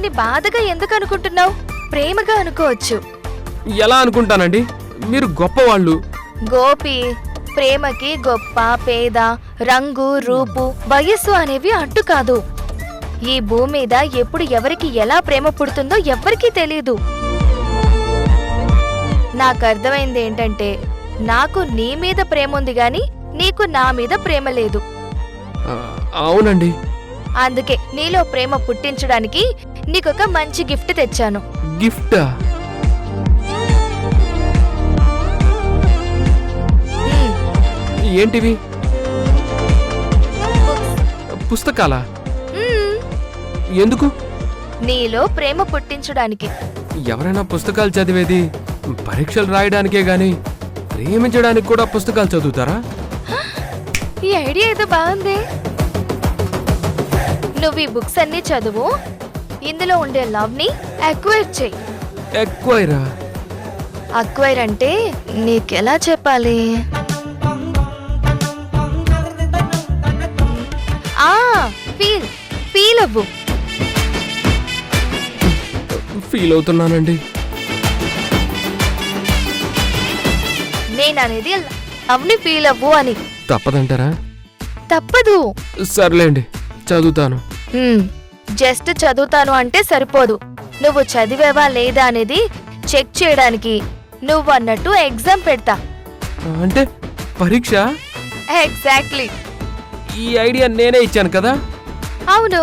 దీన్ని బాధగా ఎందుకు అనుకుంటున్నావు? ప్రేమగా అనుకోవచ్చు. ఎలా అనుకుంటానండి? మీరు గొప్పవాళ్ళు. గోపి, ప్రేమకి గొప్ప పేద రంగు రూపు వయస్సు అనేవి అడ్డు కాదు. ఈ భూమి మీద ఎప్పుడు ఎవరికి ఎలా ప్రేమ పుడుతుందో ఎవ్వరికీ తెలియదు. నాకు అర్థమైంది ఏంటంటే, నాకు నీ మీద ప్రేమ ఉంది గాని నీకు నా మీద ప్రేమ లేదు. అవునండి. అందుకే నీలో ప్రేమ పుట్టించడానికి నీకొక మంచి గిఫ్ట్ తెచ్చాను. గిఫ్టా? ఏంటివి? పుస్తకాలా? ఎందుకు? నీలో ప్రేమ పుట్టించడానికి. ఎవరైనా పుస్తకాలు చదివేది పరీక్షలు రాయడానికే గాని ప్రేమించడానికి కూడా పుస్తకాలు చదువుతారా? ఈ ఐడియా ఏదో బాగుంది. నువ్వు ఈ బుక్స్ అన్ని చదువు, ఇందులో ఉండే లవ్ ని అక్వైర్ చెయ్యి. ఎక్వైరా? అక్వైర్ అంటే నీకెలా చెప్పాలి? ఫీల్ అవ్వు. ఫీల్ అవుతున్నానండి. నేననేది లవ్ని ఫీల్ అవ్వు అని. తప్పదంటారా? తప్పదు. సర్లేండి, చదువుతాను. జస్ట్ చదువుతాను అంటే సరిపోదు. నువ్వు చదివేవా లేదా అనేది చెక్ చేయడానికి నువ్వు అన్నట్టు ఎగ్జామ్ పెడతా. అంటే పరీక్ష? ఎగ్జాక్ట్లీ. ఈ ఐడియా నేనే ఇచ్చాను కదా? అవును.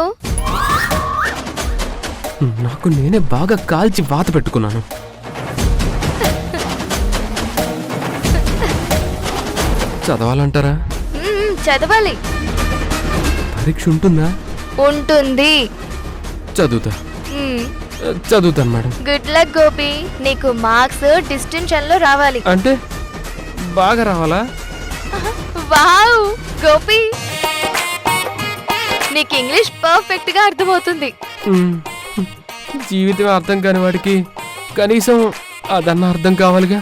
నాకు నేనే బాగా కాల్చి వాత పెట్టుకున్నాను. చదవాలంటారా? చదవాలి. పరీక్ష ఉంటుందా? ఉంటుంది. చదువుతాను మేడం. Good luck Gopi. నీకు మార్క్స్ డిస్టింక్షన్ లో రావాలి. అంటే బాగా రావాలా? వావ్ గోపి, నీకు ఇంగ్లీష్ పర్ఫెక్ట్ గా అర్థమవుతుంది. జీవితం అర్థం కాని వాడికి కనీసం అదన్నా అర్థం కావాలిగా.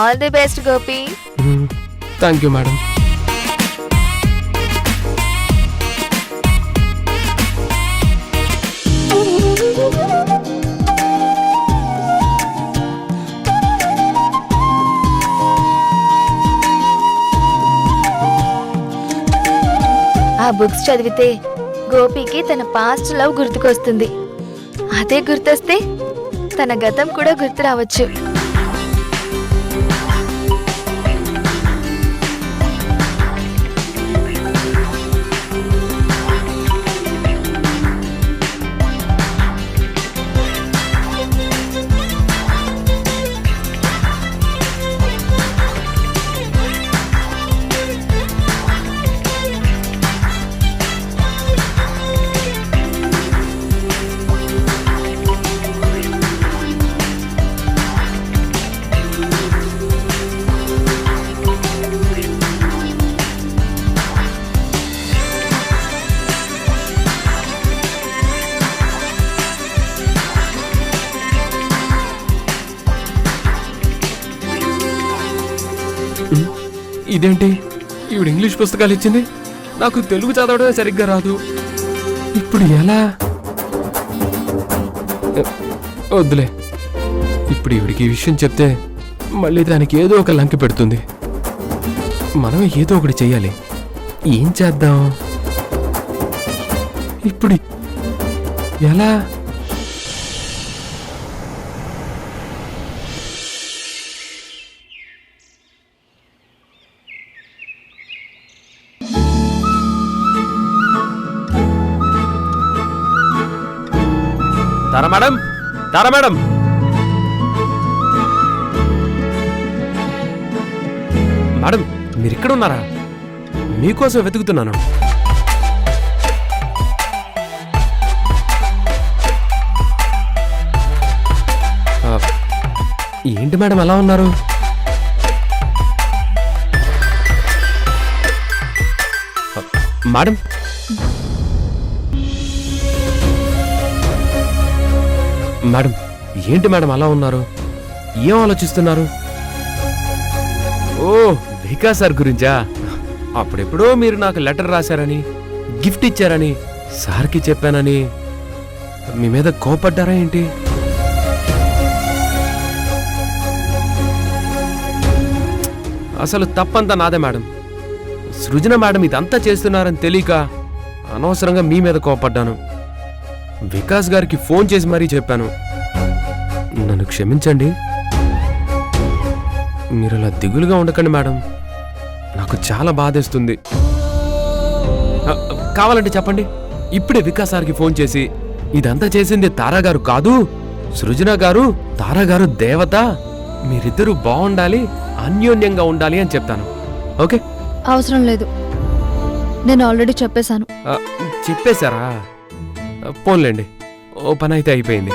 All the best Gopi. Thank you madam. ఆ బుక్స్ చదివితే గోపికి తన పాస్ట్ లవ్ గుర్తుకొస్తుంది. అదే గుర్తొస్తే తన గతం కూడా గుర్తు రావచ్చు. ఇదేంటి, ఈవిడ ఇంగ్లీష్ పుస్తకాలు ఇచ్చింది, నాకు తెలుగు చదవడమే సరిగ్గా రాదు. ఇప్పుడు ఎలా? వద్దులే, ఇప్పుడు ఈవిడికి ఈ విషయం చెప్తే మళ్ళీ దానికి ఏదో ఒక లంకి పెడుతుంది. మనం ఏదో ఒకటి చెయ్యాలి. ఏం చేద్దాం ఇప్పుడు? ఎలా? తారా మేడం, తారా మేడం, మేడం మీరు ఇక్కడ ఉన్నారా? మీకోసం వెతుకుతున్నాను. ఏంటి మేడం ఎలా ఉన్నారు? మేడం మేడం ఏంటి మేడం అలా ఉన్నారు? ఏం ఆలోచిస్తున్నారు? ఓ వికాస్ సార్ గురించా? అప్పుడెప్పుడో మీరు నాకు లెటర్ రాశారని, గిఫ్ట్ ఇచ్చారని, సార్కి చెప్పానని మీ మీద కోపడ్డారా ఏంటి? అసలు తప్పంతా నాదే మేడం. సృజన మేడం ఇదంతా చేస్తున్నారని తెలియక అనవసరంగా మీ మీద కోపడ్డాను. వికాస్ గారికి ఫోన్ చేసి మరీ చెప్పాను. నన్ను క్షమించండి. మీరు అలా దిగులుగా ఉండకండి మేడం, నాకు చాలా బాధేస్తుంది. కావాలంటే చెప్పండి, ఇప్పుడే వికాస్ సార్కి ఫోన్ చేసి ఇదంతా చేసింది తారా గారు కాదు, సృజన గారు, తారా గారు దేవత, మీరిద్దరూ బాగుండాలి, అన్యోన్యంగా ఉండాలి అని చెప్తాను. ఓకే? అవసరం లేదు, నేను ఆల్రెడీ చెప్పేశాను. చెప్పేశారా? పోన్లేండి, ఓ పని అయితే అయిపోయింది.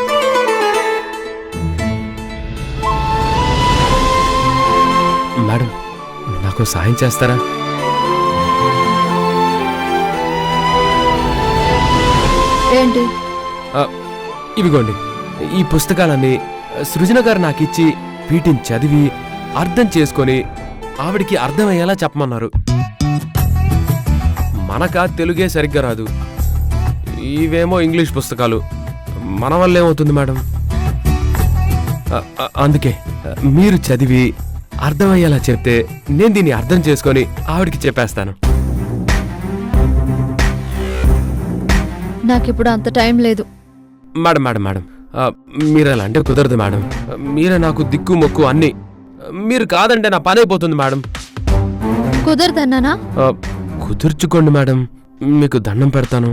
మేడం, నాకు సాయం చేస్తారా? ఏంటి? ఇవిగోండి, ఈ పుస్తకాలన్నీ సృజన గారు నాకిచ్చి వీటిని చదివి అర్థం చేసుకొని ఆవిడికి అర్థమయ్యేలా చెప్పమన్నారు. మనకా తెలుగే సరిగ్గా రాదు, ఇవేమో ఇంగ్లీష్ పుస్తకాలు, మన వల్ల ఏమవుతుంది మేడం? అందుకే మీరు చదివి అర్థమయ్యేలా చెప్తే నేను దీన్ని అర్థం చేసుకొని ఆవిడికి చెప్పేస్తాను. నాకిప్పుడు అంత టైం లేదు. మేడం మేడం మేడం, మీరు అలా అంటే కుదరదు మేడం. మీరే నాకు దిక్కు మొక్కు అన్నీ. మీరు కాదంటే నా పని అయిపోతుంది మేడం. కుదరదన్నానా? కుదుర్చుకోండి మేడం, మీకు దండం పెడతాను.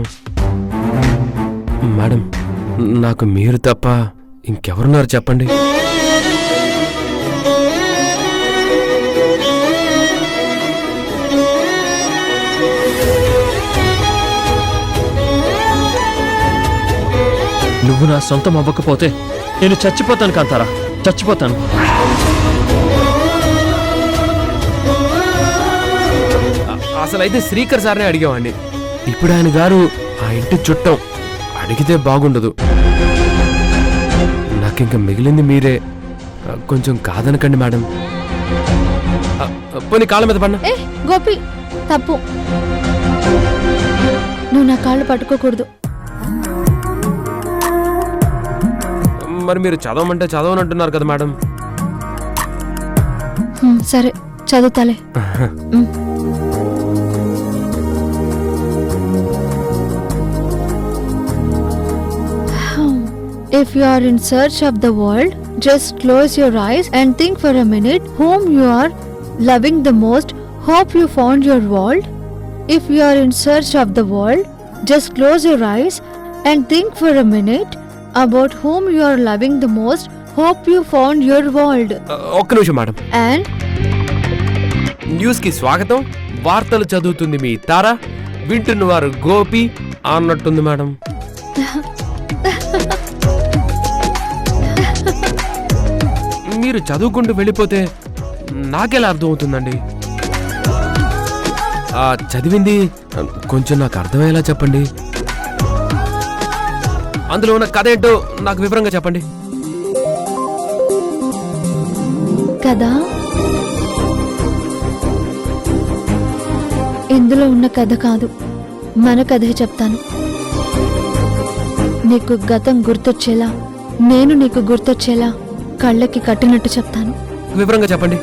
మేడం, నాకు మీరు తప్ప ఇంకెవరున్నారు చెప్పండి? నువ్వు నా సొంతం అవ్వకపోతే నేను చచ్చిపోతాను కాంతారా, చచ్చిపోతాను. అసలైతే శ్రీకర్ సార్నే అడిగేవాడిని. ఇప్పుడు ఆయన గారు ఆ ఇంటి చుట్టం, అడిగితే బాగుండదు. నాకింక మిగిలింది మీరే, కొంచెం కాదనకండి మేడం. పోనీ కాళ్ళ మీద పడినా? ఏ గోపి, తప్పు. నువ్వు నా కాళ్ళు పట్టుకోకూడదు. మరి మీరు చదవమంటే చదవనంటున్నారు కదా మేడం. సరే, చదువుతాలే. If you are in search of the world, just close your eyes and think for a minute whom you are loving the most. Hope you found your world. If you are in search of the world, just close your eyes and think for a minute about whom you are loving the most. Hope you found your world. ఒక్క నిమిషం madam. And news కి స్వాగతం. వార్తలు చదువుతుంది మీ తారా, వింటున్నవారు గోపి అన్నట్టుంది madam. మీరు చదువుకుంటూ వెళ్ళిపోతే నాకెలా అర్థం అవుతుందండి? చదివింది కొంచెం నాకు అర్థమయ్యేలా చెప్పండి. అందులో ఉన్న కథ ఏంటో నాకు వివరంగా చెప్పండి. కదా, ఇందులో ఉన్న కథ కాదు, మన కథే చెప్తాను. నీకు గతం గుర్తొచ్చేలా, నేను నీకు గుర్తొచ్చేలా కళ్ళకి కట్టినట్టు చెప్తాను. వివరంగా చెప్పండి.